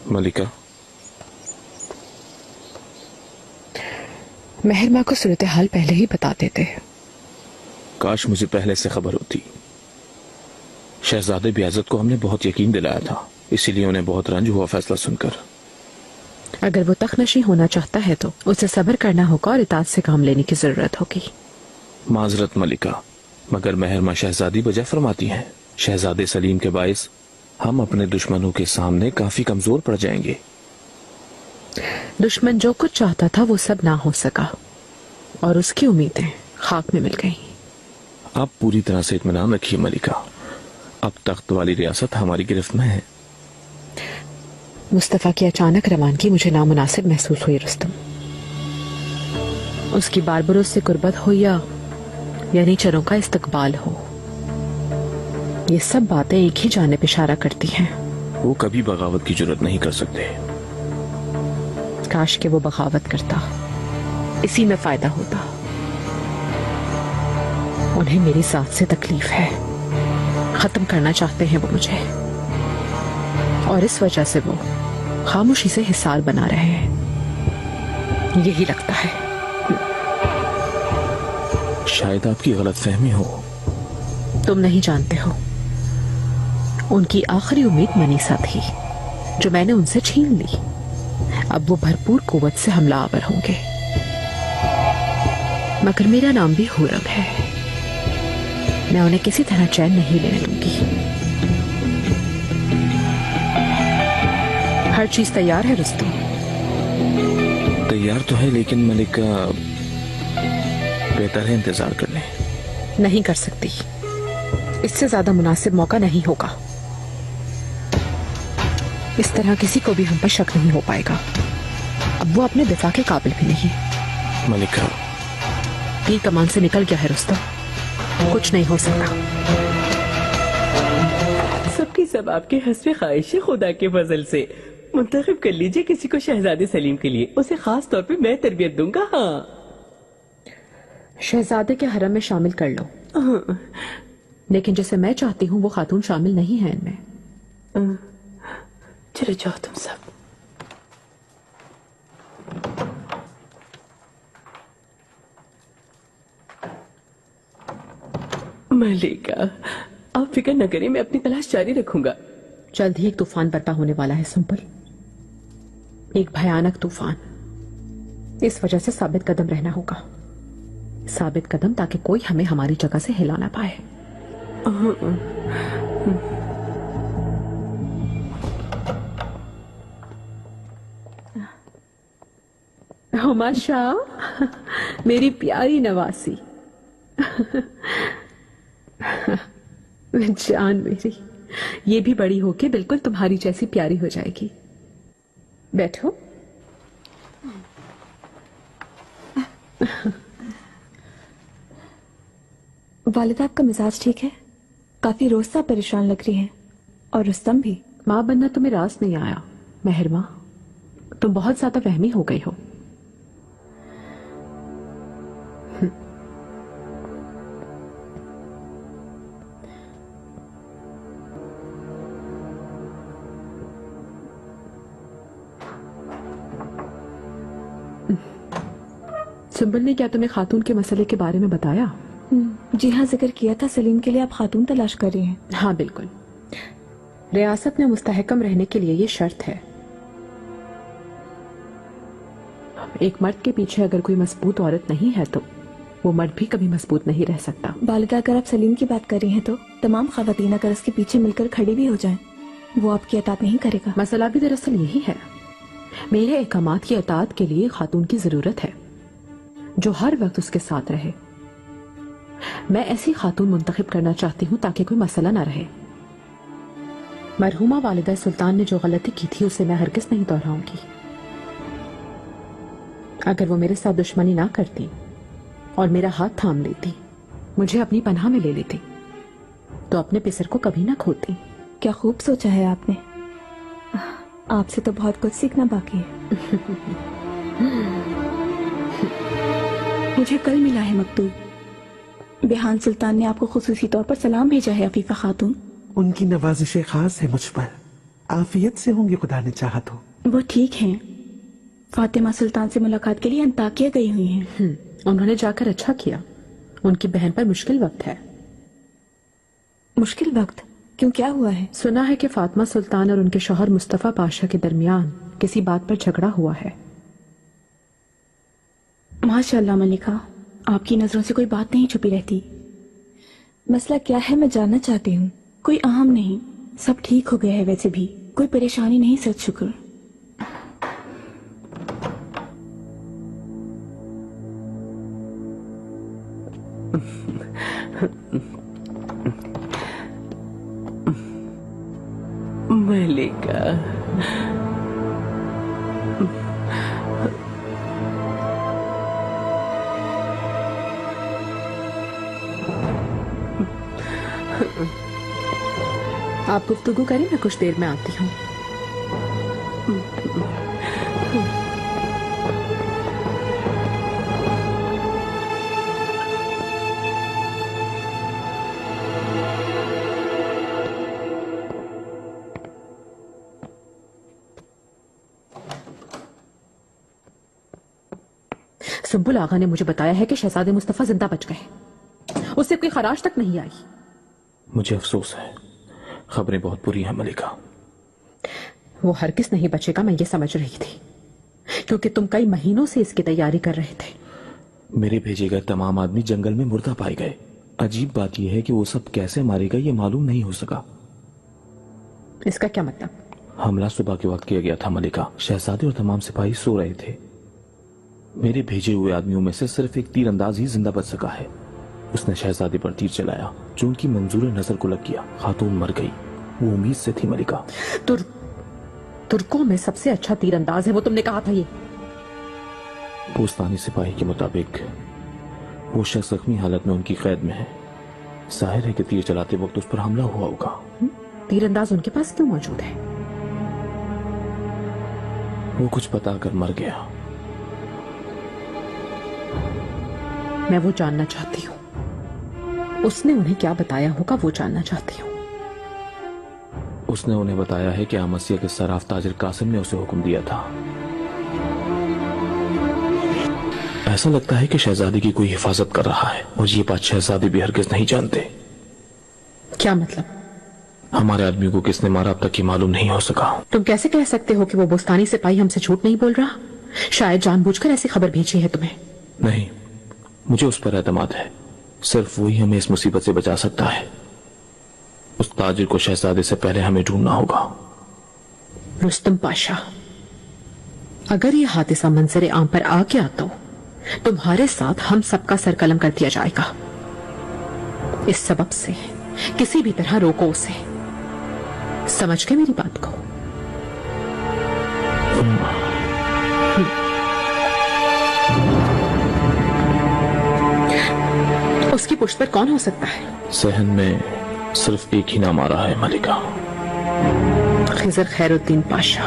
ملکہ، مہرما کو صورتحال پہلے ہی بتا دیتے. کاش مجھے پہلے سے خبر ہوتی. شہزادے بیازت کو ہم نے بہت یقین دلایا تھا، اسی لیے انہیں بہت رنج ہوا فیصلہ سن کر. اگر وہ تخت نشین ہونا چاہتا ہے تو اسے صبر کرنا ہوگا اور اطاعت سے کام لینے کی ضرورت ہوگی. معذرت ملکہ، مگر مہرما شہزادی بجا فرماتی ہیں. شہزادے سلیم کے باعث ہم اپنے دشمنوں کے سامنے کافی کمزور پڑ جائیں گے. دشمن جو کچھ چاہتا تھا وہ سب نہ ہو سکا اور اس کی امیدیں خاک میں مل گئیں. آپ پوری طرح سے اطمینان رکھیے ملکہ، اب تخت والی ریاست ہماری گرفت میں ہے. مصطفیٰ کی اچانک روانگی مجھے نامناسب محسوس ہوئی رستم. اس کی باربروس سے قربت ہو یا نیچروں کا استقبال ہو، یہ سب باتیں ایک ہی جانب اشارہ کرتی ہیں. وہ کبھی بغاوت کی جرات نہیں کر سکتے. کاش کہ وہ بغاوت کرتا، اسی میں فائدہ ہوتا. انہیں میری ذات سے تکلیف ہے، ختم کرنا چاہتے ہیں وہ مجھے، اور اس وجہ سے وہ خاموشی سے حصار بنا رہے ہیں. یہی لگتا ہے. شاید آپ کی غلط فہمی ہو. تم نہیں جانتے ہو، ان کی آخری امید منیسا تھی جو میں نے ان سے چھین لی. اب وہ بھرپور قوت سے حملہ آور ہوں گے، مگر میرا نام بھی خرم ہے. میں انہیں کسی طرح چین نہیں لینے دوں گی. ہر چیز تیار ہے رستم؟ تیار تو ہے، لیکن ملکہ بہتر ہے انتظار کر لیں. نہیں کر سکتی، اس سے زیادہ مناسب موقع نہیں ہوگا. اس طرح کسی کو بھی ہم پر شک نہیں ہو پائے گا. اب وہ اپنے دفاع کے قابل بھی نہیں. ملکہ، تیر کمان سے نکل گیا ہے رستم، کچھ نہیں ہو سکتا. سب کی سب آپ کے حسب خواہش خدا کے فضل سے منتخب کر لیجئے کسی کو شہزادے سلیم کے لیے. اسے خاص طور پہ میں تربیت دوں گا. ہاں، شہزادے کے حرم میں شامل کر لو، لیکن جیسے میں چاہتی ہوں وہ خاتون شامل نہیں ہے ان میں. چلو جاؤ تم سب. ملکہ، آپ فکر نہ کریں، میں اپنی تلاش جاری رکھوں گا. جلد ہی ایک طوفان برپا ہونے والا ہے سنبل، ایک بھیانک طوفان. اس وجہ سے ثابت قدم رہنا ہوگا. ثابت قدم تاکہ کوئی ہمیں ہماری جگہ سے ہلا نہ پائے. ہما شاہ، میری پیاری نواسی، جان میری، یہ بھی بڑی ہو کے بالکل تمہاری جیسی پیاری ہو جائے گی. بیٹھو. والدہ، آپ کا مزاج ٹھیک ہے؟ کافی روز سے پریشان لگ رہی ہیں، اور رستم بھی. ماں بننا تمہیں راز نہیں آیا مہرما، تم بہت زیادہ وہمی ہو گئی ہو. سنبل نے کیا تمہیں خاتون کے مسئلے کے بارے میں بتایا؟ جی ہاں، ذکر کیا تھا سلیم کے لیے آپ خاتون تلاش کر رہی ہیں. ہاں بالکل. ریاست میں مستحکم رہنے کے لیے یہ شرط ہے. ایک مرد کے پیچھے اگر کوئی مضبوط عورت نہیں ہے تو وہ مرد بھی کبھی مضبوط نہیں رہ سکتا. والدہ، اگر آپ سلیم کی بات کر رہی ہیں تو تمام خواتین اگر اس کے پیچھے مل کر کھڑی بھی ہو جائیں وہ آپ کی اطاعت نہیں کرے گا. مسئلہ بھی دراصل یہی ہے. میرے احکامات کی اطاعت کے لیے خاتون کی ضرورت ہے جو ہر وقت اس کے ساتھ رہے. میں ایسی خاتون منتخب کرنا چاہتی ہوں تاکہ کوئی مسئلہ نہ رہے. مرحومہ والدہ سلطان نے جو غلطی کی تھی اسے میں ہرگز نہیں دہراؤں گی. اگر وہ میرے ساتھ دشمنی نہ کرتی اور میرا ہاتھ تھام لیتی، مجھے اپنی پناہ میں لے لیتی، تو اپنے پسر کو کبھی نہ کھوتی. کیا خوب سوچا ہے آپ نے. آپ سے تو بہت کچھ سیکھنا باقی ہے. مجھے کل ملا ہے مکتوب. بیحان سلطان نے آپ کو خصوصی طور پر سلام بھیجا ہے عفیفہ خاتون. ان کی نوازش خاص ہے مجھ پر. आफियत से होंगे खुदा ने चाहा तो। वो ठीक हैं। फातिमा सुल्तान से मुलाकात के लिए अंताकिया गई हुई हैं। उन्होंने जाकर अच्छा किया। उनकी बहन पर मुश्किल वक्त है। मुश्किल वक्त? क्यों, क्या हुआ है? सुना है कि फातिमा सुल्तान और उनके शौहर मुस्तफा पाशा के दरमियान किसी बात पर झगड़ा हुआ है। माशाअल्लाह मलिका, आपकी नजरों से कोई बात नहीं छुपी रहती। मसला क्या है मैं जानना चाहती हूँ। कोई अहम नहीं, सब ठीक हो गया है। वैसे भी कोई परेशानी नहीं, सच शुक्र। मलिका, आप गुफ्तगू करें, मैं कुछ देर में आती हूँ। सुब्बुल आगा ने मुझे बताया है कि शहजादे मुस्तफा जिंदा बच गए। उससे कोई खराश तक नहीं आई। मुझे अफसोस है, खबरें बहुत बुरी हैं मलिका। वो हरगिज नहीं बचेगा, मैं ये समझ रही थी, क्योंकि तुम कई महीनों से इसकी तैयारी कर रहे थे। मेरे भेजे गए तमाम आदमी जंगल में मुर्दा पाए गए। अजीब बात यह है कि वो सब कैसे मारे गए ये मालूम नहीं हो सका। इसका क्या मतलब? हमला सुबह के वक्त किया गया था मलिका। शहजादे और तमाम सिपाही सो रहे थे। मेरे भेजे हुए आदमियों में से सिर्फ एक तीरंदाज ही जिंदा बच सका है। उसने शहजादे पर तीर चलाया जो उनकी मंजूर नजर को लग गया। खातून मर गई। वो उम्मीद से थी मलिका। तुर्कों में सबसे अच्छा तीरंदाज है वो, तुमने कहा था ये। पोस्तानी सिपाही के मुताबिक वो शख्स जख्मी हालत में उनकी कैद में है। जाहिर है कि तीर चलाते वक्त उस पर हमला हुआ होगा। तीरंदाज उनके पास क्यों मौजूद है? वो कुछ पता कर मर गया। मैं वो जानना चाहती हूँ। उसने उन्हें क्या बताया होगा वो जानना चाहती हूँ। उसने उन्हें बताया है कि आमसिया के सराफ ताजिर कासिम ने उसे हुक्म दिया था। ऐसा लगता है कि शहजादी की कोई हिफाजत कर रहा है और ये बात शहजादी भी हरगिज नहीं जानते। क्या मतलब? हमारे आदमी को किसने मारा अब तक ये मालूम नहीं हो सका। तुम कैसे कह सकते हो कि वो बोस्तानी सिपाही हमसे झूठ नहीं बोल रहा? शायद जानबूझकर ऐसी खबर भेजी है तुम्हें। नहीं, मुझे उस पर एतमाद है। सिर्फ वही हमें इस मुसीबत से बचा सकता है। उस ताजिर को शहजादे से पहले हमें ढूंढना होगा। रुस्तम पाशा, अगर ये हादसा मंजर आम पर आ गया तो तुम्हारे साथ हम सबका सर कलम कर दिया जाएगा। इस सबब से किसी भी तरह रोको उसे। समझ गए मेरी बात को? उसकी पुष्ट पर कौन हो सकता है? सहन में सिर्फ एक ही नाम आ रहा है मलिका। खिजर खैरुद्दीन पाशा।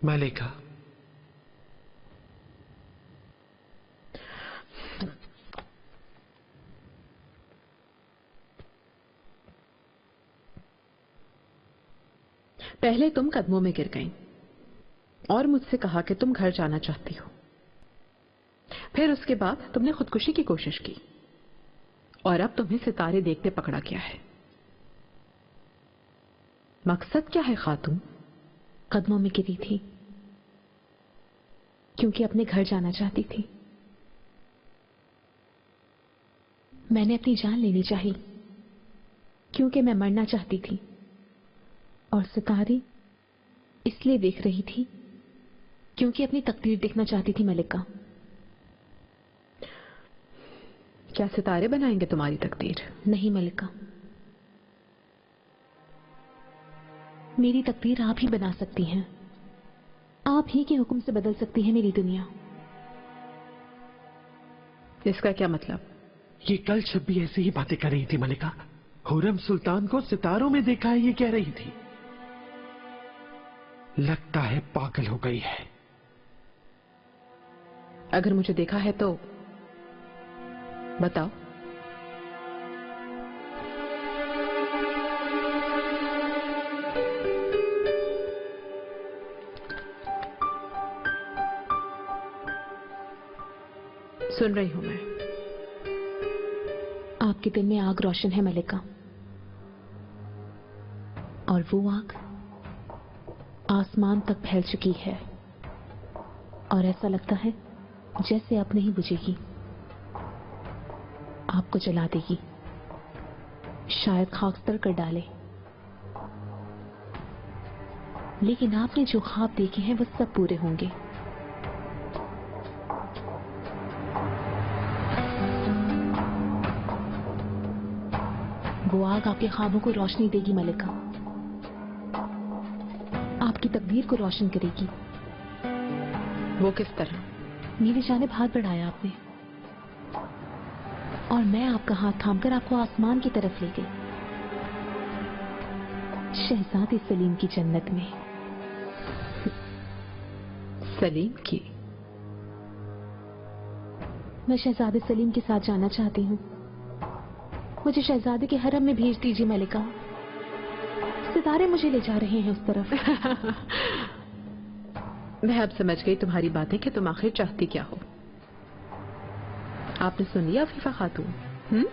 मलिका, पहले तुम कदमों में गिर गईं और मुझसे कहा कि तुम घर जाना चाहती हो। फिर उसके बाद तुमने खुदकुशी की कोशिश की और अब तुम्हें सितारे देखते पकड़ा गया है। मकसद क्या है खातून? कदमों में गिरी थी क्योंकि अपने घर जाना चाहती थी। मैंने अपनी जान लेनी चाहिए क्योंकि मैं मरना चाहती थी, और सितारे इसलिए देख रही थी क्योंकि अपनी तकदीर देखना चाहती थी। मलिका, کیا ستارے بنائیں گے تمہاری تقدیر؟ نہیں ملکہ، میری تقدیر آپ ہی بنا سکتی ہیں، آپ ہی کے حکم سے بدل سکتی ہے میری دنیا۔ اس کا کیا مطلب؟ یہ کل جب بھی ایسی ہی باتیں کر رہی تھی ملکہ، خرم سلطان کو ستاروں میں دیکھا ہے یہ کہہ رہی تھی۔ لگتا ہے پاگل ہو گئی ہے۔ اگر مجھے دیکھا ہے تو بتاؤ۔ سن رہی ہوں میں۔ آپ کے دل میں آگ روشن ہے ملکہ، اور وہ آگ آسمان تک پھیل چکی ہے، اور ایسا لگتا ہے جیسے اب نہیں بجھے گی، آپ کو جلا دے گی، شاید خاکستر کر ڈالے۔ لیکن آپ نے جو خواب دیکھے ہیں وہ سب پورے ہوں گے۔ وہ آگ آپ کے خوابوں کو روشنی دے گی ملکہ، آپ کی تقدیر کو روشن کرے گی۔ وہ کس طرح؟ میری جانب ہاتھ بڑھایا آپ نے، اور میں آپ کا ہاتھ تھام کر آپ کو آسمان کی طرف لے گئی، شہزادی سلیم کی جنت میں۔ سلیم کی؟ میں شہزادے سلیم کے ساتھ جانا چاہتی ہوں، مجھے شہزادے کے حرم میں بھیج دیجیے ملکہ، ستارے مجھے لے جا رہے ہیں اس طرف۔ میں اب سمجھ گئی تمہاری باتیں کہ تم آخر چاہتی کیا ہو۔ آپ نے سن لیا عفیفہ خاتون؟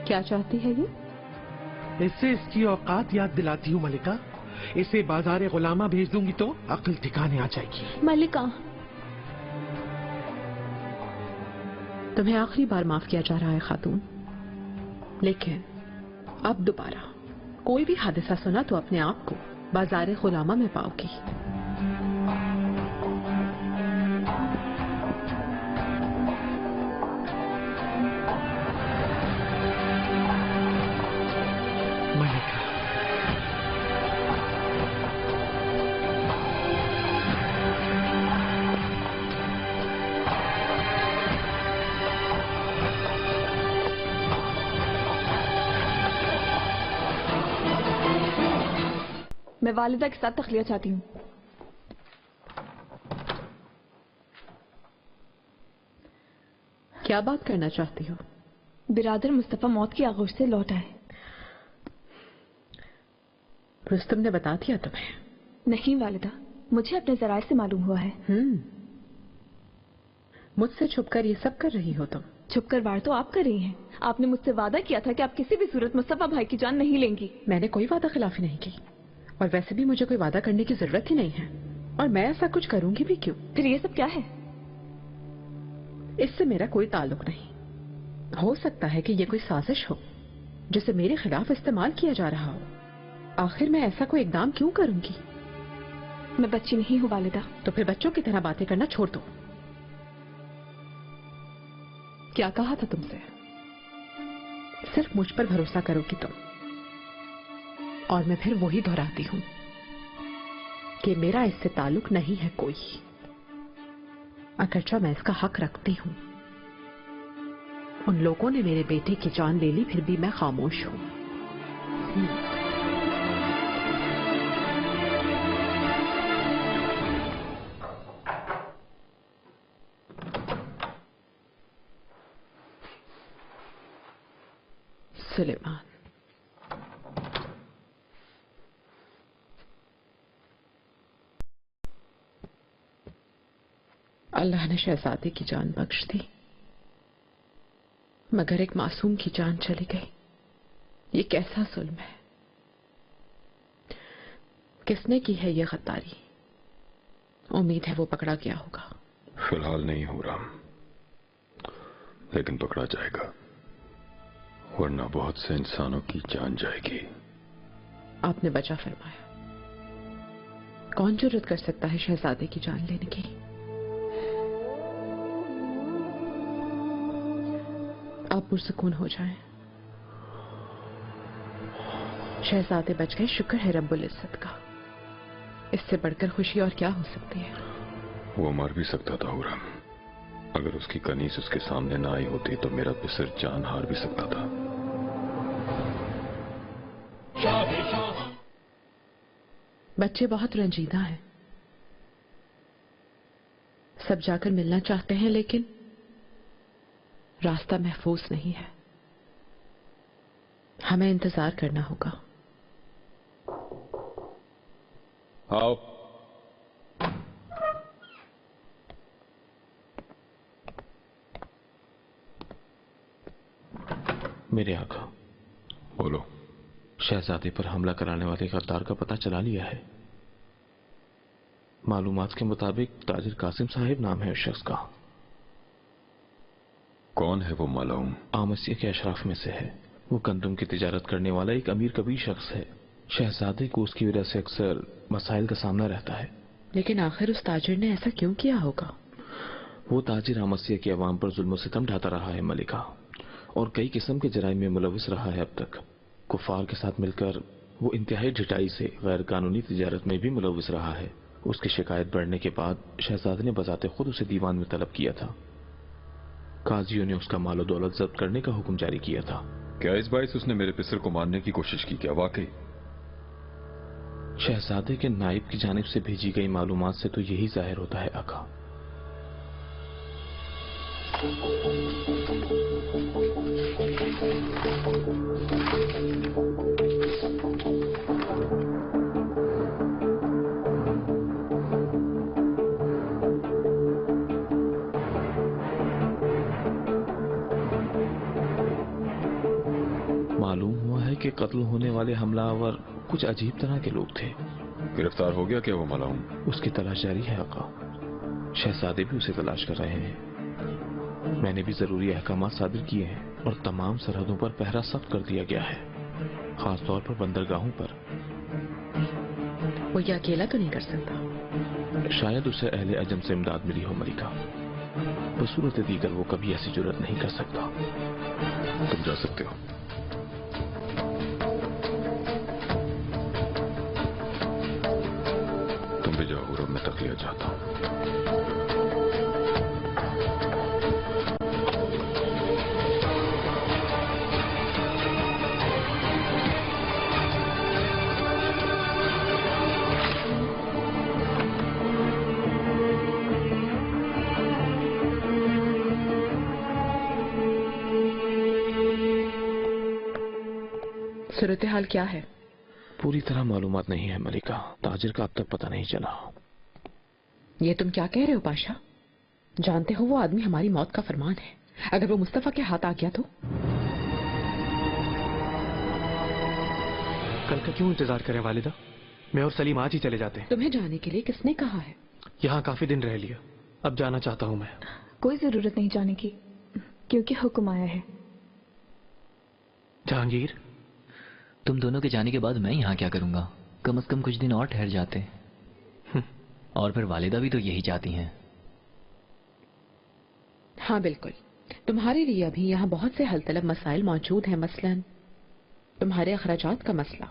کیا چاہتی ہے یہ؟ اس سے اس کی اوقات یاد دلاتی ہوں ملکہ، اسے بازار غلامہ بھیج دوں گی تو عقل ٹھکانے آ جائے گی۔ ملکہ، تمہیں آخری بار معاف کیا جا رہا ہے خاتون، لیکن اب دوبارہ کوئی بھی حادثہ سنا تو اپنے آپ کو بازار غلامہ میں پاؤ گی۔ ملکہ، میں والدہ کے ساتھ تخلیہ چاہتی ہوں۔ کیا بات کرنا چاہتی ہو؟ برادر مصطفیٰ موت کی آغوش سے لوٹ آئے۔ رستم نے بتا دیا تمہیں؟ نہیں والدہ، مجھے اپنے ذرائع سے معلوم ہوا ہے۔ مجھ سے چھپ کر یہ سب کر رہی ہو تم؟ چھپ کر وار تو آپ کر رہی ہیں، آپ نے مجھ سے وعدہ کیا تھا کہ آپ کسی بھی صورت مصطفیٰ بھائی کی جان نہیں لیں گی۔ میں نے کوئی وعدہ خلافی نہیں کی، اور ویسے بھی مجھے کوئی وعدہ کرنے کی ضرورت ہی نہیں ہے، اور میں ایسا کچھ کروں گی بھی کیوں؟ پھر یہ سب کیا ہے؟ اس سے میرا کوئی تعلق نہیں۔ ہو سکتا ہے کہ یہ کوئی سازش ہو جسے میرے خلاف استعمال کیا جا رہا ہو۔ آخر میں ایسا کوئی اقدام کیوں کروں گی؟ میں بچی نہیں ہوں والدہ۔ تو پھر بچوں کی طرح باتیں کرنا چھوڑ دو۔ کیا کہا تھا تم سے؟ صرف مجھ پر بھروسہ کرو گی تم، اور میں پھر وہی دہراتی ہوں کہ میرا اس سے تعلق نہیں ہے کوئی، اگرچہ میں اس کا حق رکھتی ہوں۔ ان لوگوں نے میرے بیٹے کی جان لے لی، پھر بھی میں خاموش ہوں۔ سلیمان، اللہ نے شہزادے کی جان بخش دی، مگر ایک معصوم کی جان چلی گئی۔ یہ کیسا ظلم ہے؟ کس نے کی ہے یہ غداری؟ امید ہے وہ پکڑا گیا ہوگا۔ فی الحال نہیں ہو رہا، لیکن پکڑا جائے گا، ورنہ بہت سے انسانوں کی جان جائے گی۔ آپ نے بچا فرمایا۔ کون جرأت کر سکتا ہے شہزادے کی جان لینے کی؟ आप पुरसकून हो जाएं। शहजादे बच गए, शुक्र है रब्बुल इज्जत का। इससे बढ़कर खुशी और क्या हो सकती है। वो मर भी सकता था हुरम। अगर उसकी कनीज उसके सामने ना आई होती तो मेरा पिसर जान हार भी सकता था। बच्चे बहुत रंजीदा हैं, सब जाकर मिलना चाहते हैं, लेकिन रास्ता महफूज नहीं है। हमें इंतजार करना होगा। आओ। मेरे आका। बोलो। शहजादे पर हमला कराने वाले गद्दार का पता चला लिया है। मालूमात के मुताबिक ताजिर कासिम साहिब नाम है उस शख्स का। कौन है वो मालूम? आमसिया के अशराफ में से है। वो गंदम की तिजारत करने वाला एक अमीर कबीर शख्स है। शहजादे को उसकी वजह से अक्सर मसाइल का सामना रहता है। लेकिन आखिर उस ताजिर ने ऐसा क्यों किया होगा? वो ताजिर आमसिया की अवाम पर जुल्म सितम ढाता रहा है मलिका, और कई किस्म के जराइम में मुलविस रहा है। अब तक कुफार के साथ मिलकर वो इंतहाई ढिठाई से गैर कानूनी तिजारत में भी मुलविस रहा है। उसकी शिकायत बढ़ने के बाद शहजादे ने बजाते खुद उसे दीवान में तलब किया था। काजियों ने उसका मालो दौलत जब्त करने का हुक्म जारी किया था। क्या इस बाइस उसने मेरे पिसर को मारने की कोशिश की? क्या वाकई? शहजादे के नाइब की जानिब से भेजी गई मालूमात से तो यही जाहिर होता है आका। मालूम हुआ है कि कत्ल होने वाले हमलावर कुछ अजीब तरह के लोग थे। गिरफ्तार हो गया क्या वो मालूम? उसकी तलाश जारी है आका। शहजादे भी उसे तलाश कर रहे हैं। मैंने भी जरूरी अहकाम सादिर किए हैं और तमाम सरहदों पर पहरा सख्त कर दिया गया है, खास तौर पर बंदरगाहों पर। वो ये अकेला तो नहीं कर सकता। शायद उसे अहले अजम से इमदाद मिली हो मलिका। बसूरत दीगर वो कभी ऐसी जुर्रत नहीं कर सकता। तुम जा सकते हो। तुम भी जाओ हुरम, मैं तकलिया चाहता हूं। सूरत हाल क्या है? पूरी तरह मालूमात नहीं है मलिका। ताजिर का अब तक पता नहीं चला। ये तुम क्या कह रहे हो पाशा? जानते हो वो आदमी हमारी मौत का फरमान है। अगर वो मुस्तफा के हाथ आ गया तो? कल का क्यों इंतजार करें वालिदा? मैं और सलीम आज ही चले जाते हैं। तुम्हें जाने के लिए किसने कहा है? यहाँ काफी दिन रह लिया, अब जाना चाहता हूँ मैं। कोई जरूरत नहीं जाने की, क्योंकि हुक्म आया है। जहांगीर, तुम दोनों के जाने के बाद मैं यहाँ क्या करूंगा? कम से कम कुछ दिन और ठहर जाते। और फिर वालिदा भी तो यही चाहती हैं। हाँ बिल्कुल। तुम्हारे लिए अभी यहाँ बहुत से हल तलब मसाइल मौजूद हैं, मसलन तुम्हारे अखराजात का मसला।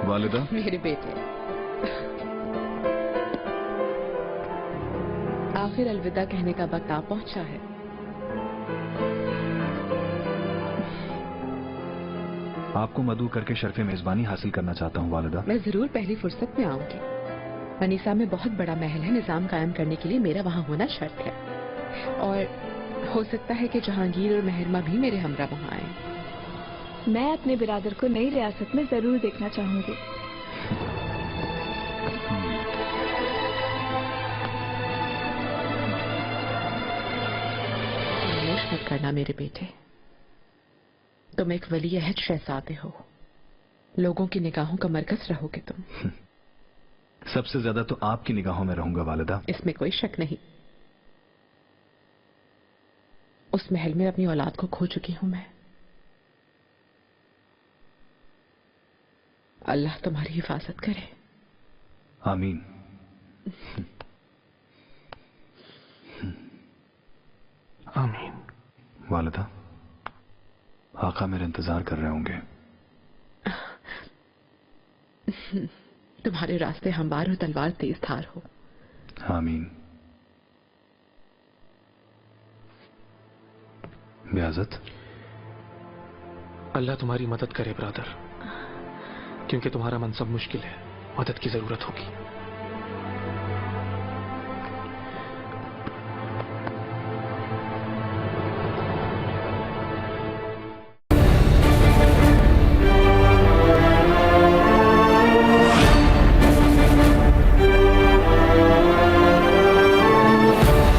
वालिदा, मेरे बेटे, आखिर अलविदा कहने का वक्त आ पहुंचा है। आपको मदऊ करके शर्फ मेजबानी हासिल करना चाहता हूँ वालिदा। मैं जरूर पहली फुर्सत में आऊंगी। अनीसा में बहुत बड़ा महल है, निजाम कायम करने के लिए मेरा वहां होना शर्त है। और हो सकता है कि जहांगीर और मेहरमा भी मेरे हमरा वहां आए। मैं अपने बिरादर को नई रियासत में जरूर देखना चाहूंगी। मत करना मेरे बेटे, तुम एक वली अहद शहजादे हो। लोगों की निगाहों का मरकज रहोगे तुम। सबसे ज्यादा तो आपकी निगाहों में रहूंगा वालिदा। इसमें कोई शक नहीं। उस महल में अपनी औलाद को खो चुकी हूं मैं। अल्लाह तुम्हारी हिफाजत करे। आमीन। आमीन। वालिदा, आका मेरा इंतजार कर रहे होंगे। तुम्हारे रास्ते हमवार हो, तलवार तेज धार हो। आमीन। ब्याजत, अल्लाह तुम्हारी मदद करे ब्रदर, क्योंकि तुम्हारा मनसब मुश्किल है, मदद की जरूरत होगी।